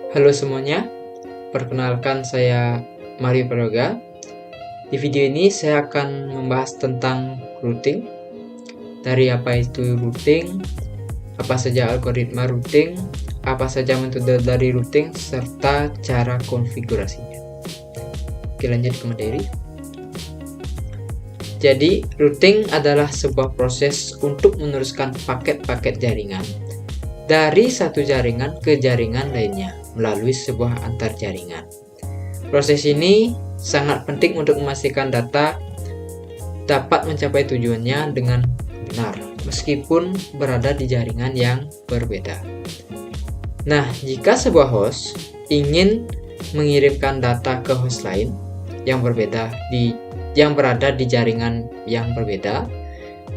Halo semuanya, perkenalkan saya Mario Prayoga. Di video ini saya akan membahas tentang routing. Dari apa itu routing, apa saja algoritma routing, apa saja metode dari routing, serta cara konfigurasinya. Oke, lanjut ke materi. Jadi, routing adalah sebuah proses untuk meneruskan paket-paket jaringan dari satu jaringan ke jaringan lainnya melalui sebuah antar jaringan. Proses ini sangat penting untuk memastikan data dapat mencapai tujuannya dengan benar, meskipun berada di jaringan yang berbeda. Nah, jika sebuah host ingin mengirimkan data ke host lain yang berada di jaringan yang berbeda,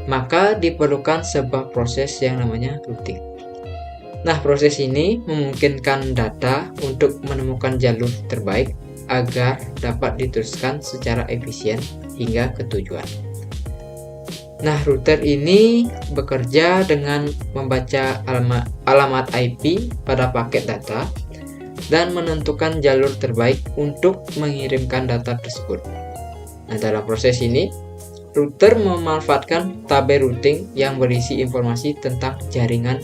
maka diperlukan sebuah proses yang namanya routing. Nah, proses ini memungkinkan data untuk menemukan jalur terbaik agar dapat diteruskan secara efisien hingga ke tujuan. Nah, router ini bekerja dengan membaca alamat IP pada paket data dan menentukan jalur terbaik untuk mengirimkan data tersebut. Nah, dalam proses ini, router memanfaatkan tabel routing yang berisi informasi tentang jaringan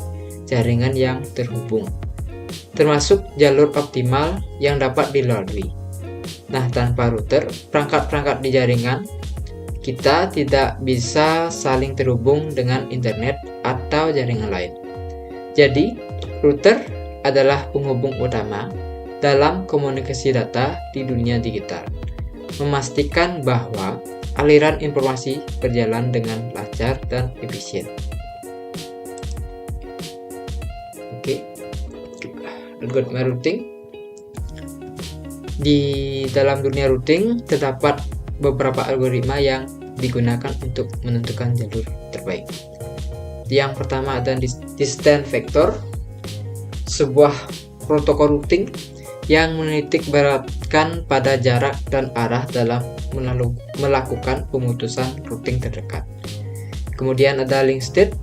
yang terhubung, termasuk jalur optimal yang dapat dilalui. Nah, tanpa router, perangkat-perangkat di jaringan kita tidak bisa saling terhubung dengan internet atau jaringan lain. Jadi, router adalah penghubung utama dalam komunikasi data di dunia digital, memastikan bahwa aliran informasi berjalan dengan lancar dan efisien. Algoritma routing. Di dalam dunia routing terdapat beberapa algoritma yang digunakan untuk menentukan jalur terbaik. Yang pertama ada distance vector, sebuah protokol routing yang menitik beratkan pada jarak dan arah dalam melakukan pemutusan routing terdekat. Kemudian ada link state,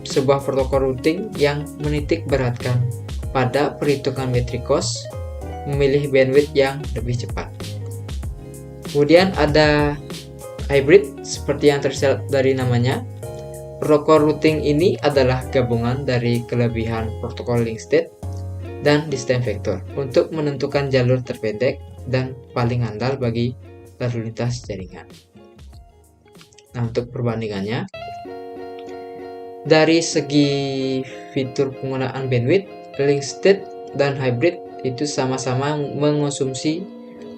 sebuah protokol routing yang menitik beratkan pada perhitungan metrik cost, memilih bandwidth yang lebih cepat. Kemudian ada hybrid, seperti yang tersirat dari namanya. Protokol routing ini adalah gabungan dari kelebihan protokol link state dan distance vector untuk menentukan jalur terpendek dan paling andal bagi lalu lintas jaringan. Nah, untuk perbandingannya, dari segi fitur penggunaan bandwidth, link state dan hybrid itu sama-sama mengonsumsi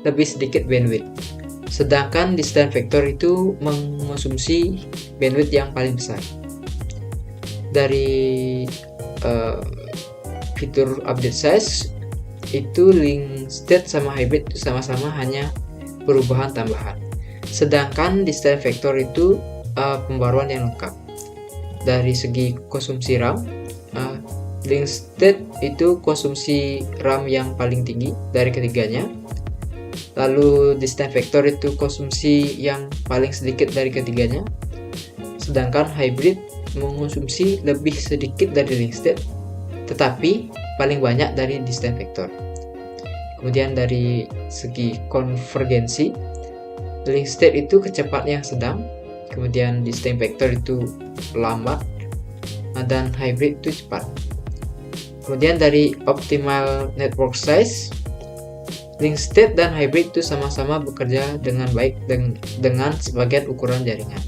lebih sedikit bandwidth, sedangkan distance vector itu mengonsumsi bandwidth yang paling besar. Dari fitur update size itu link state sama hybrid itu sama-sama hanya perubahan tambahan, sedangkan distance vector itu pembaruan yang lengkap. Dari segi konsumsi RAM, link state itu konsumsi RAM yang paling tinggi dari ketiganya. Lalu distance vector itu konsumsi yang paling sedikit dari ketiganya. Sedangkan hybrid mengonsumsi lebih sedikit dari link state, tetapi paling banyak dari distance vector. Kemudian dari segi konvergensi, link state itu kecepatan yang sedang, kemudian distance vector itu lambat, dan hybrid itu cepat. Kemudian dari optimal network size, link state dan hybrid itu sama-sama bekerja dengan baik dengan sebagian ukuran jaringan.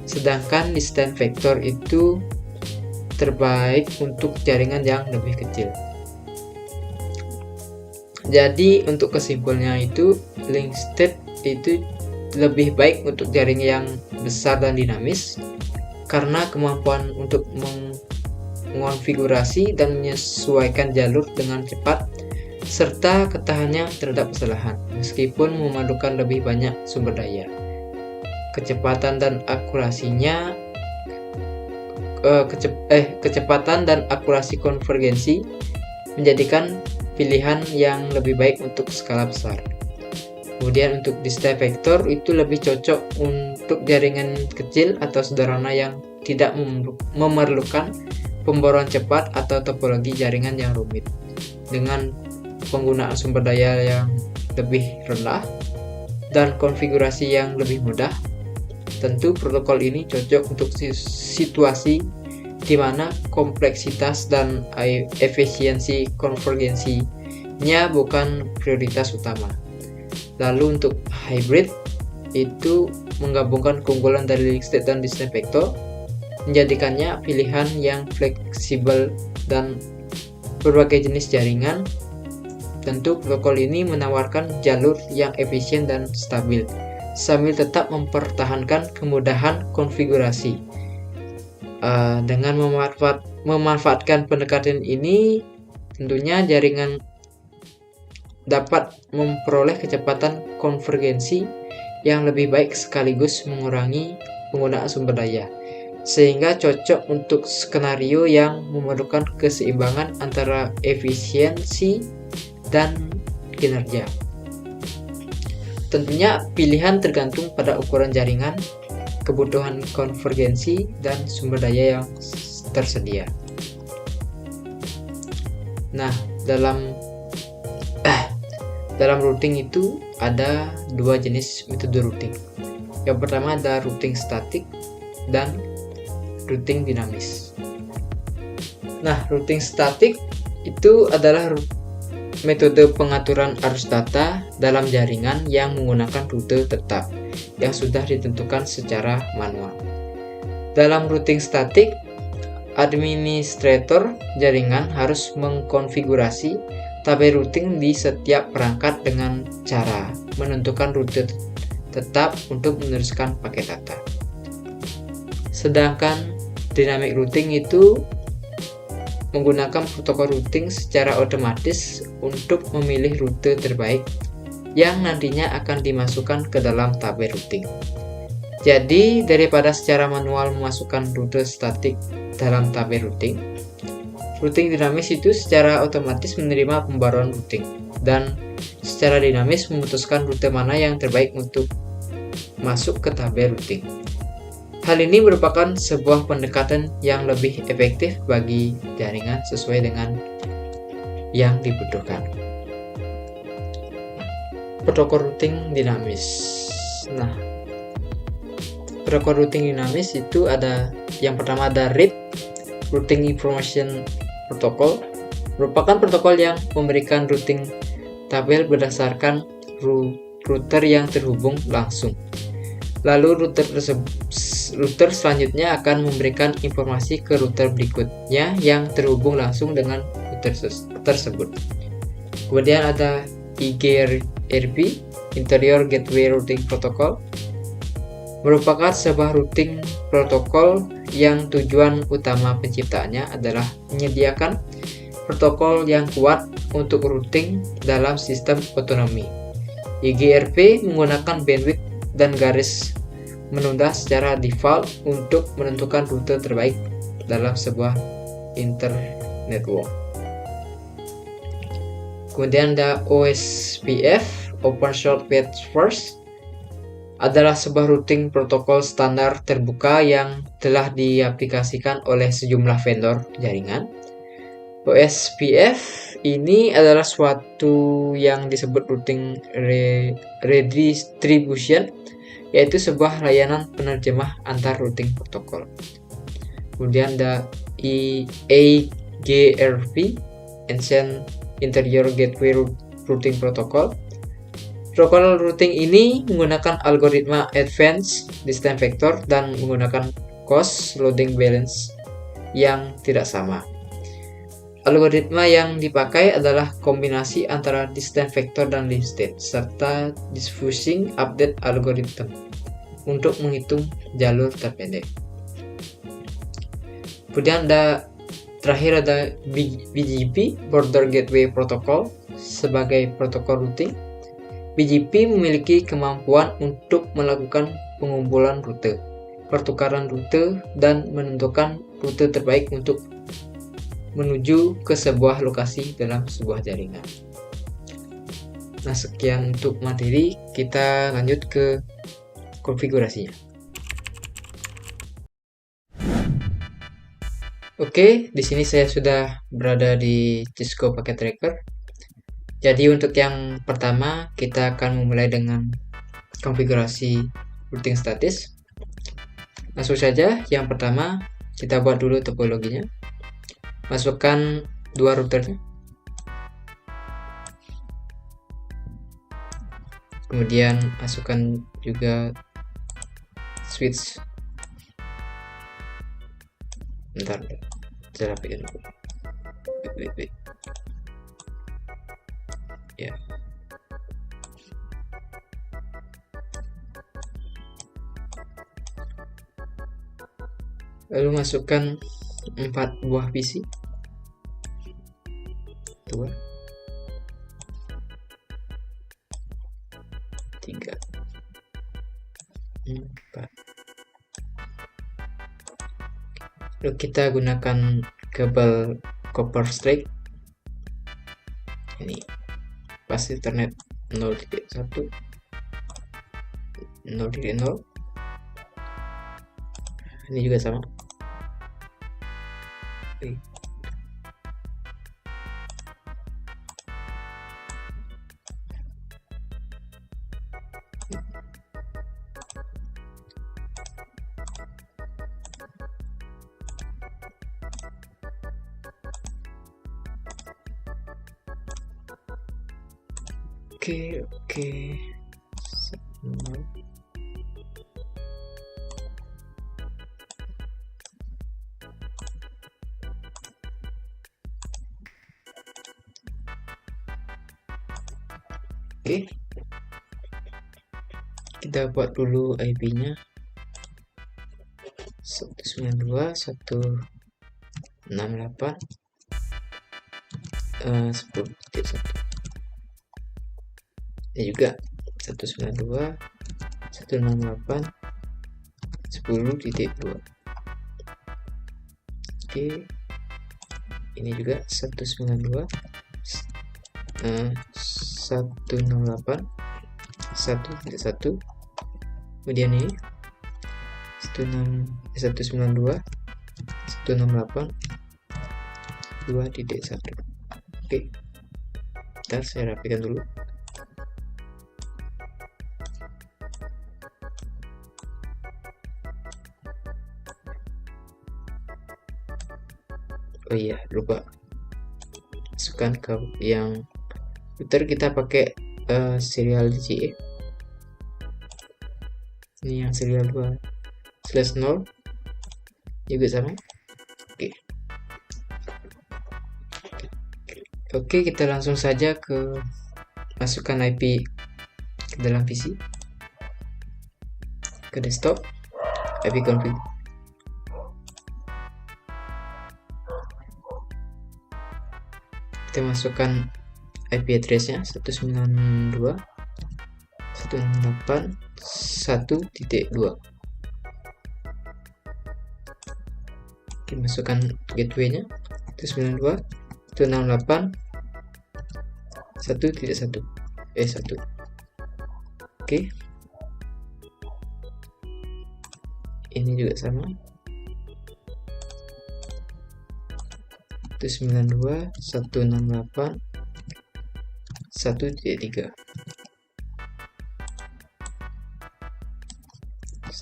Sedangkan distance vector itu terbaik untuk jaringan yang lebih kecil. Jadi untuk kesimpulannya itu, link state itu lebih baik untuk jaringan yang besar dan dinamis karena kemampuan untuk mengonfigurasi dan menyesuaikan jalur dengan cepat serta ketahanannya terhadap kesalahan, meskipun memerlukan lebih banyak sumber daya. Kecepatan dan akurasi konvergensi menjadikan pilihan yang lebih baik untuk skala besar. Kemudian untuk distance vector itu lebih cocok untuk jaringan kecil atau sederhana yang tidak memerlukan pembaruan cepat atau topologi jaringan yang rumit. Dengan penggunaan sumber daya yang lebih rendah dan konfigurasi yang lebih mudah. Tentu protokol ini cocok untuk situasi di mana kompleksitas dan efisiensi konvergensinya bukan prioritas utama. Lalu untuk hybrid itu menggabungkan keunggulan dari link state dan distance vector, menjadikannya pilihan yang fleksibel dan berbagai jenis jaringan. Tentu protokol ini menawarkan jalur yang efisien dan stabil, sambil tetap mempertahankan kemudahan konfigurasi. Dengan memanfaatkan pendekatan ini, tentunya jaringan dapat memperoleh kecepatan konvergensi yang lebih baik sekaligus mengurangi penggunaan sumber daya, sehingga cocok untuk skenario yang memerlukan keseimbangan antara efisiensi dan kinerja. Tentunya pilihan tergantung pada ukuran jaringan, kebutuhan konvergensi, dan sumber daya yang tersedia. Nah, dalam routing itu ada dua jenis metode routing. Yang pertama ada routing statik dan routing dinamis. Nah, routing statik itu adalah metode pengaturan arus data dalam jaringan yang menggunakan rute tetap yang sudah ditentukan secara manual. Dalam routing statik, administrator jaringan harus mengkonfigurasi tabel routing di setiap perangkat dengan cara menentukan rute tetap untuk meneruskan paket data. Sedangkan dynamic routing itu menggunakan protokol routing secara otomatis untuk memilih rute terbaik yang nantinya akan dimasukkan ke dalam tabel routing. Jadi, daripada secara manual memasukkan rute statik dalam tabel routing, routing dinamis itu secara otomatis menerima pembaruan routing dan secara dinamis memutuskan rute mana yang terbaik untuk masuk ke tabel routing. Hal ini merupakan sebuah pendekatan yang lebih efektif bagi jaringan sesuai dengan yang dibutuhkan. Protokol routing dinamis. Nah, protokol routing dinamis itu ada yang pertama ada RIP, Routing Information Protocol, merupakan protokol yang memberikan routing tabel berdasarkan router yang terhubung langsung. Lalu router selanjutnya akan memberikan informasi ke router berikutnya yang terhubung langsung dengan router tersebut. Kemudian ada IGRP, Interior Gateway Routing Protocol, merupakan sebuah routing protokol yang tujuan utama penciptaannya adalah menyediakan protokol yang kuat untuk routing dalam sistem otonomi. IGRP menggunakan bandwidth dan garis menunda secara default untuk menentukan rute terbaik dalam sebuah internetwork. Kemudian ada OSPF, Open Short Path First, adalah sebuah routing protokol standar terbuka yang telah diaplikasikan oleh sejumlah vendor jaringan. OSPF ini adalah suatu yang disebut routing redistribution, yaitu sebuah layanan penerjemah antar routing protokol. Kemudian ada AGRP, Ancient Interior Gateway Routing Protocol. Protokol routing ini menggunakan algoritma advanced distance vector dan menggunakan cost loading balance yang tidak sama. Algoritma yang dipakai adalah kombinasi antara distance vector dan link state serta diffusing update algorithm untuk menghitung jalur terpendek. Kemudian terakhir ada BGP, Border Gateway Protocol, sebagai protokol routing. BGP memiliki kemampuan untuk melakukan pengumpulan rute, pertukaran rute, dan menentukan rute terbaik untuk menuju ke sebuah lokasi dalam sebuah jaringan. Nah, sekian untuk materi, kita lanjut ke konfigurasinya. Oke, di sini saya sudah berada di Cisco Packet Tracker. Jadi untuk yang pertama kita akan memulai dengan konfigurasi routing statis. Langsung saja, yang pertama kita buat dulu topologinya. Masukkan dua routernya. Kemudian masukkan juga switch. Bentar, saya rapikan dulu. Wait. Ya. Lalu masukkan 4 buah PC. 2 3 4. Lalu kita gunakan kabel copper straight. Ini pas Ethernet 0.1 0.0. Ini juga sama. Oke. Oke, kita buat dulu IP-nya 192.168.10.1. Ini juga 192.168.10.2. Oke, ini juga 192.168.1.1. Kemudian ini 192.168.2.1. Oke, kita saya rapikan dulu. Oh iya, lupa masukkan ke yang router kita pakai serial DCE. Ini yang serial 2/0 juga sama. Oke, kita langsung saja ke masukkan IP ke dalam PC, ke desktop, IP config. Kita masukkan IP address-nya 192.168.1.2. Kita masukkan gateway-nya 192.168.1.1. Oke, ini juga sama 192.168.1.3.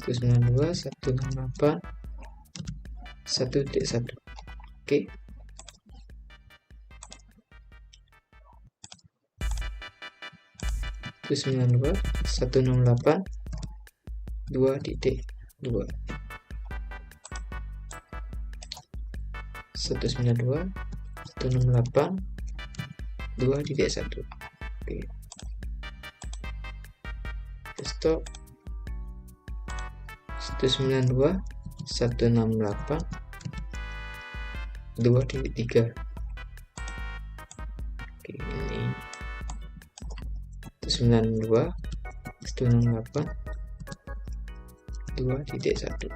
192.168.1.1. Oke, itu 192.168.2.2. 192.168.2.1. Oke, stop. 192.168.2.3. Oke, ini 192.168.2.1.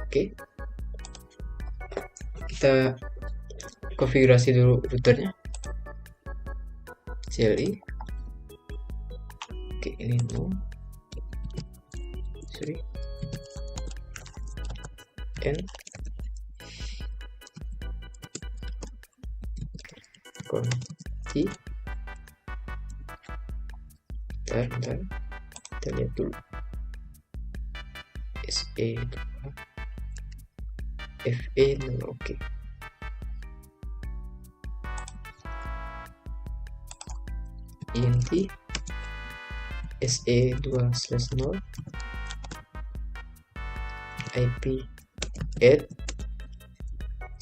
Oke, kita konfigurasi dulu routernya. CLI. Oke, ini no. Sorry. N kunci Bentar, kita lihat dulu. SE2 FE0, oke. int SE2/0 IP add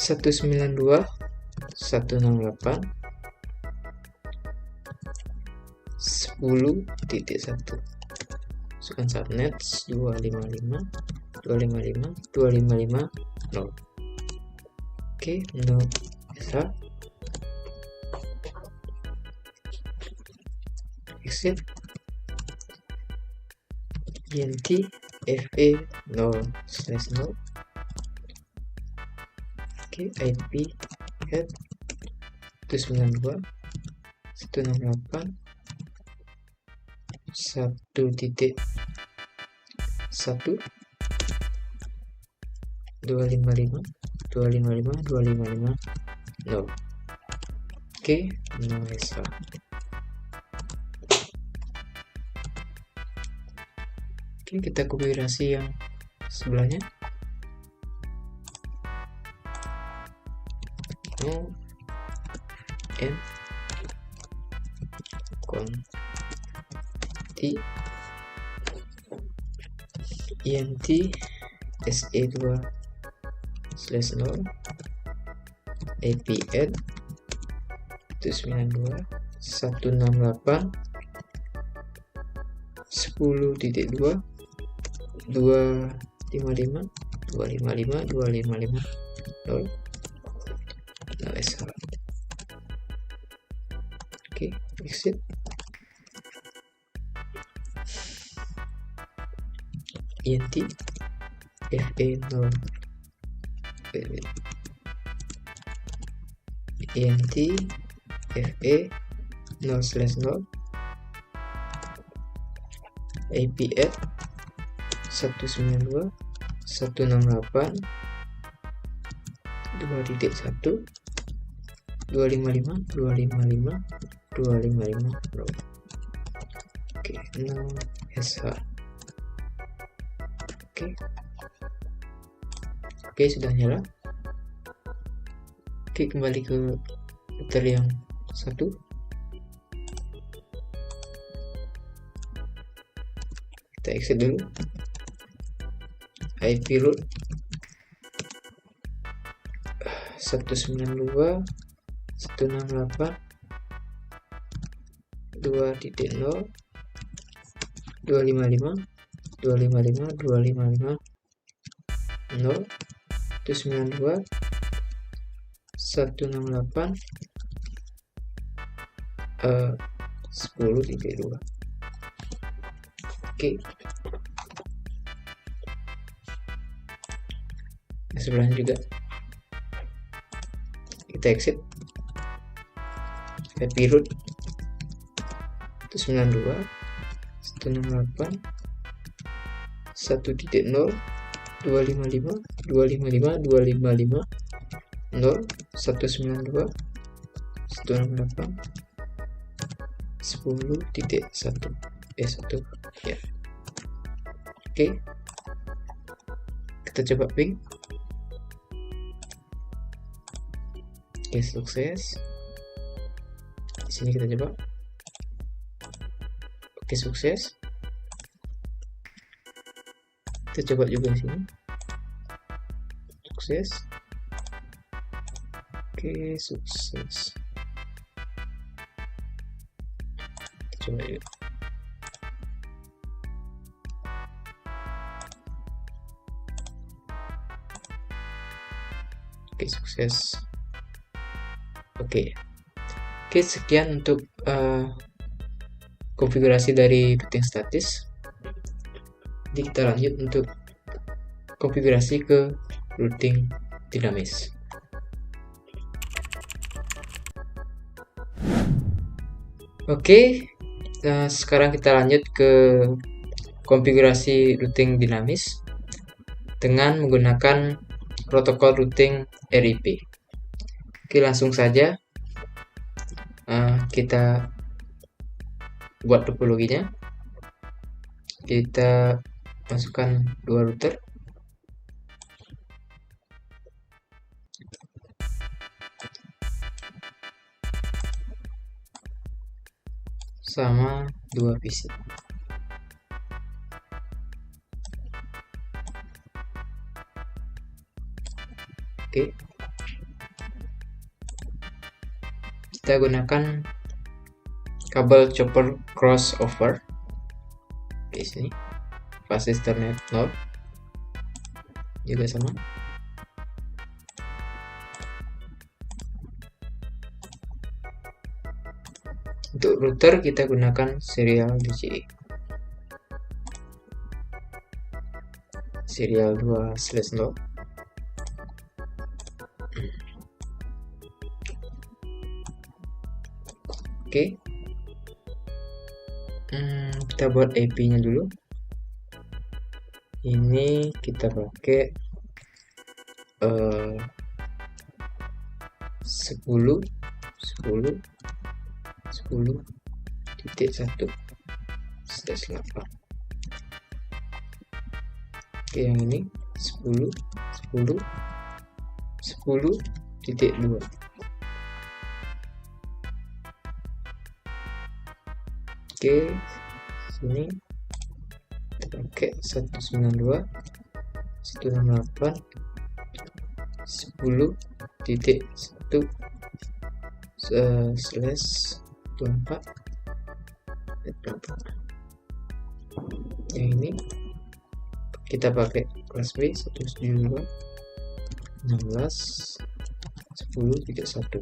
192.168.10.1. Masukkan subnet 255.255.255.0. Oke, node bisa exit int FE0/0. Oke, IP add 192.168.1.255.255.255.0. Oke, no SH. Oke, kita konfigurasi yang sebelahnya. N conti int SE2/0 IP add 192.168.10.2 255.255.255.0. Oke, exit int FE0 int FE0/0 IP add 192.168.2.1 255.255.255.0. Oke, no SH. Oke, sudah nyala. Oke, kembali ke router yang satu. Kita exit dulu. IP root 192.168.2.0 255.255.255.0 192.168.10.2. Oke. Sebelahnya juga kita exit. IP root 192.168.1.0 255.255.255.0 192.168.10.1 ya. Oke, kita coba ping. Oke, sukses. Di sini kita coba. Oke, sukses. Kita coba juga di sini. Sukses. Oke, sukses. Kita coba juga. Oke, sukses. Oke, sekian untuk konfigurasi dari routing statis. Jadi kita lanjut untuk konfigurasi ke routing dinamis. Oke, sekarang kita lanjut ke konfigurasi routing dinamis dengan menggunakan protokol routing RIP. Oke, langsung saja kita buat topologinya kita masukkan dua router. Sama dua PC. Oke. Kita gunakan kabel chopper crossover di sini. Fast Ethernet 0 juga sama. Untuk router kita gunakan serial DCI. Serial 2/0. Oke. Kita buat IP-nya dulu. Ini kita pakai 10.1/8. Oke, yang ini 10.10.10.2. Oke, sini kita pakai 192.10.1/24. Yang ini kita pakai kelas B 172.16.10.1.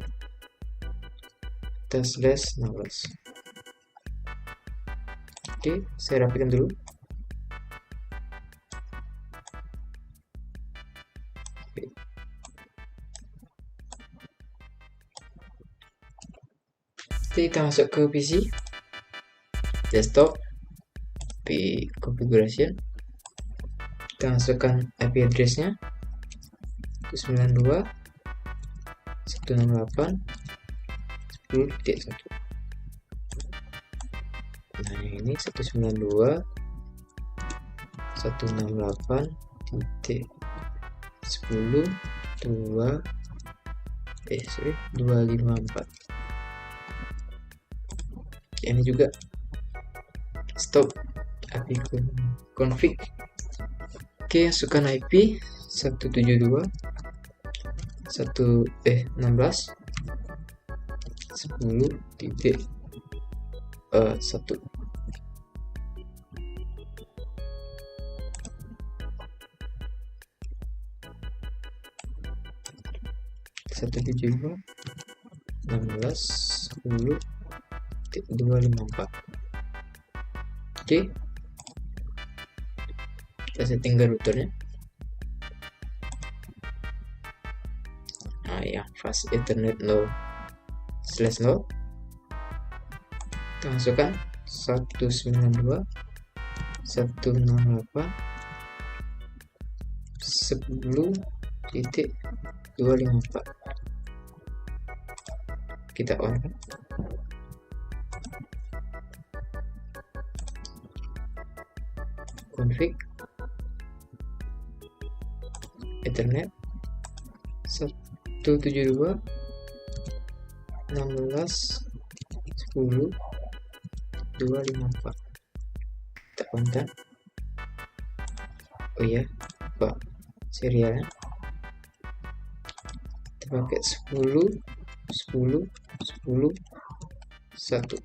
Kita /16. Oke, saya rapikan dulu. Kita masuk ke PC, desktop, configuration. Kita masukkan IP address-nya 192.168.10.1. Nah, yang ini 192.168.10.254. Ini juga stop IP config. Oke, masukkan IP 172.16.10.1. Oke, kita setting ke routernya. Nah, yang Fast Ethernet 0/0 kita masukkan 192.10.254. Kita on kan? Config Ethernet 172.16.10.254. Kita on kan? Oh iya, Pak, serialnya kita pakai 10.10.10.1.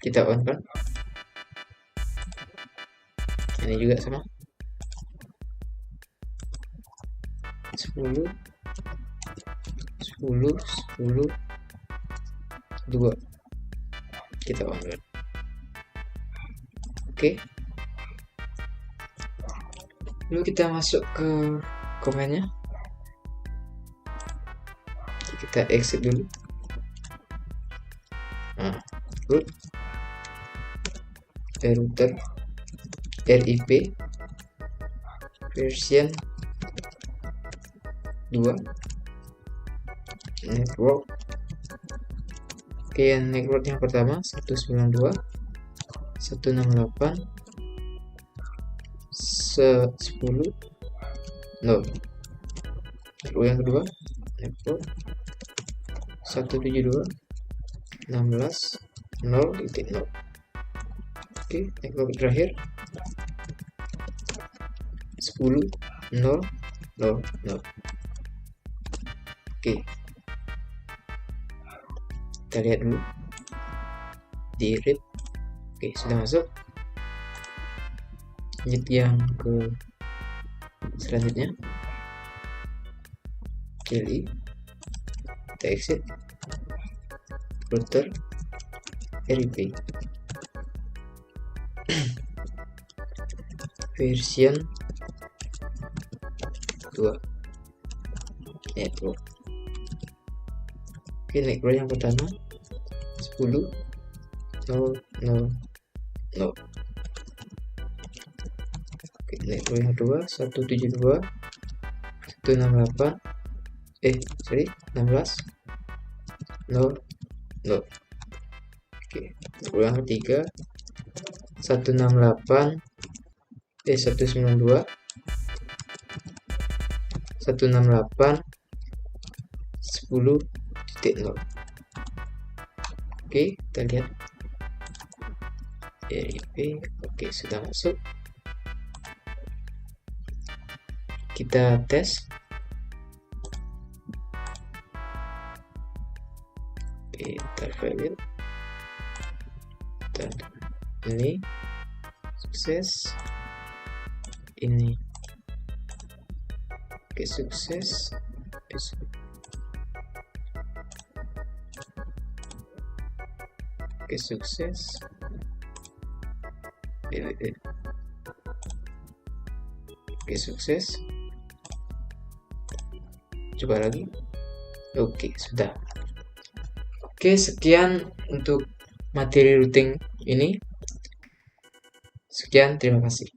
Kita on kan? Ini juga sama 10.10.10.2. Kita on kan? Oke, lalu kita masuk ke komennya. Kita exit dulu. Nah, root router RIP version 2 network. Oke, Oke, network yang pertama 192 168 10 0. Network yang kedua network 172 16 0.0. Oke, network terakhir 10 0 0 0. Oke, kita lihat dulu di read. Oke, sudah masuk. Lanjut yang ke selanjutnya, CLI, kita exit, router, RIP version 2 network. Oke, network yang pertama 10 0 0 0. Oke, network yang kedua 172 168 16 0 0. Oke, network yang ketiga 192 168 10.0. Oke, kita lihat RIP. Oke, sudah masuk. Kita tes. Oke, tervalid. Dan ini sukses. Ini oke, sukses. Oke, sukses. Oke, sukses. Coba lagi. Oke, sudah. Oke, sekian untuk materi routing ini. Sekian, terima kasih.